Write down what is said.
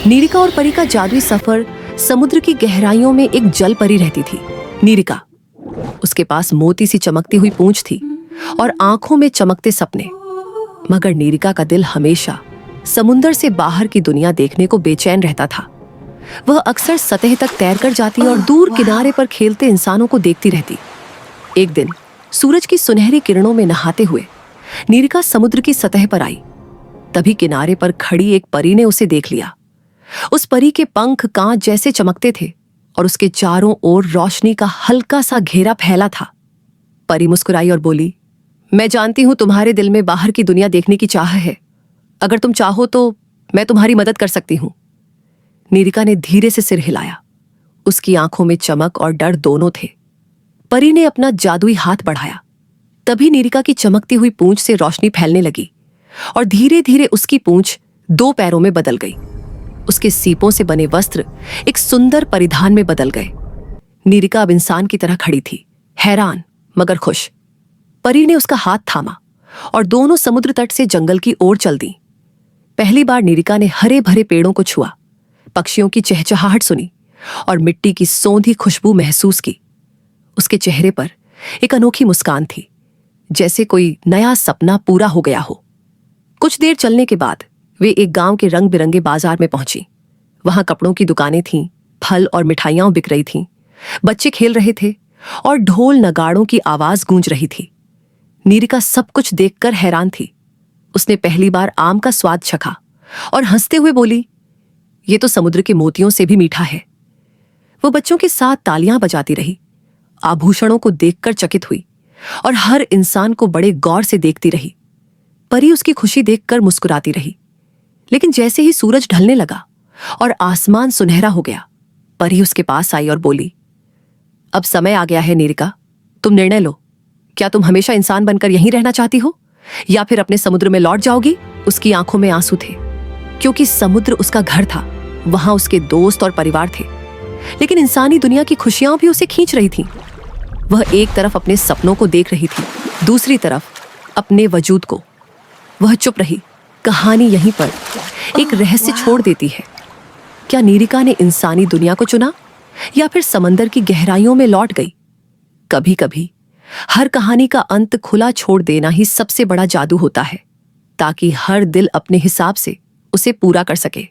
नीरिका और परी का जादुई सफर। समुद्र की गहराइयों में एक जल परी रहती थी, नीरिका। उसके पास मोती सी चमकती हुई पूंछ थी और आंखों में चमकते सपने। मगर नीरिका का दिल हमेशा समुद्र से बाहर की दुनिया देखने को बेचैन रहता था। वह अक्सर सतह तक तैरकर जाती और दूर किनारे पर खेलते इंसानों को देखती रहती। एक दिन सूरज की सुनहरी किरणों में नहाते हुए नीरिका समुद्र की सतह पर आई। तभी किनारे पर खड़ी एक परी ने उसे देख लिया। उस परी के पंख कांच जैसे चमकते थे और उसके चारों ओर रोशनी का हल्का सा घेरा फैला था। परी मुस्कुराई और बोली, मैं जानती हूं तुम्हारे दिल में बाहर की दुनिया देखने की चाह है। अगर तुम चाहो तो मैं तुम्हारी मदद कर सकती हूं। नीरिका ने धीरे से सिर हिलाया। उसकी आंखों में चमक और डर दोनों थे। परी ने अपना जादुई हाथ बढ़ाया। तभी नीरिका की चमकती हुई पूंछ से रोशनी फैलने लगी और धीरे धीरे उसकी पूंछ 2 पैरों में बदल गई। उसके सीपों से बने वस्त्र एक सुंदर परिधान में बदल गए। नीरिका अब इंसान की तरह खड़ी थी, हैरान मगर खुश। परी ने उसका हाथ थामा और दोनों समुद्र तट से जंगल की ओर चल दी। पहली बार नीरिका ने हरे भरे पेड़ों को छुआ, पक्षियों की चहचहाहट सुनी और मिट्टी की सौंधी खुशबू महसूस की। उसके चेहरे पर एक अनोखी मुस्कान थी, जैसे कोई नया सपना पूरा हो गया हो। कुछ देर चलने के बाद वे एक गांव के रंग बिरंगे बाजार में पहुंची। वहां कपड़ों की दुकानें थीं, फल और मिठाइयां बिक रही थीं, बच्चे खेल रहे थे और ढोल नगाड़ों की आवाज गूंज रही थी। नीरिका सब कुछ देखकर हैरान थी। उसने पहली बार आम का स्वाद चखा और हंसते हुए बोली, ये तो समुद्र के मोतियों से भी मीठा है। वो बच्चों के साथ तालियां बजाती रही, आभूषणों को देखकर चकित हुई और हर इंसान को बड़े गौर से देखती रही। परी उसकी खुशी देखकर मुस्कुराती रही। लेकिन जैसे ही सूरज ढलने लगा और आसमान सुनहरा हो गया, परी उसके पास आई और बोली, अब समय आ गया है नीरिका, तुम निर्णय लो। क्या तुम हमेशा इंसान बनकर यहीं रहना चाहती हो या फिर अपने समुद्र में लौट जाओगी? उसकी आंखों में आंसू थे, क्योंकि समुद्र उसका घर था। वहां उसके दोस्त और परिवार थे, लेकिन इंसानी दुनिया की खुशियां भी उसे खींच रही थीं। वह एक तरफ अपने सपनों को देख रही थी, दूसरी तरफ अपने वजूद को। वह चुप रही। कहानी यहीं पर एक रहस्य छोड़ देती है। क्या नीरिका ने इंसानी दुनिया को चुना या फिर समंदर की गहराइयों में लौट गई? कभी कभी हर कहानी का अंत खुला छोड़ देना ही सबसे बड़ा जादू होता है, ताकि हर दिल अपने हिसाब से उसे पूरा कर सके।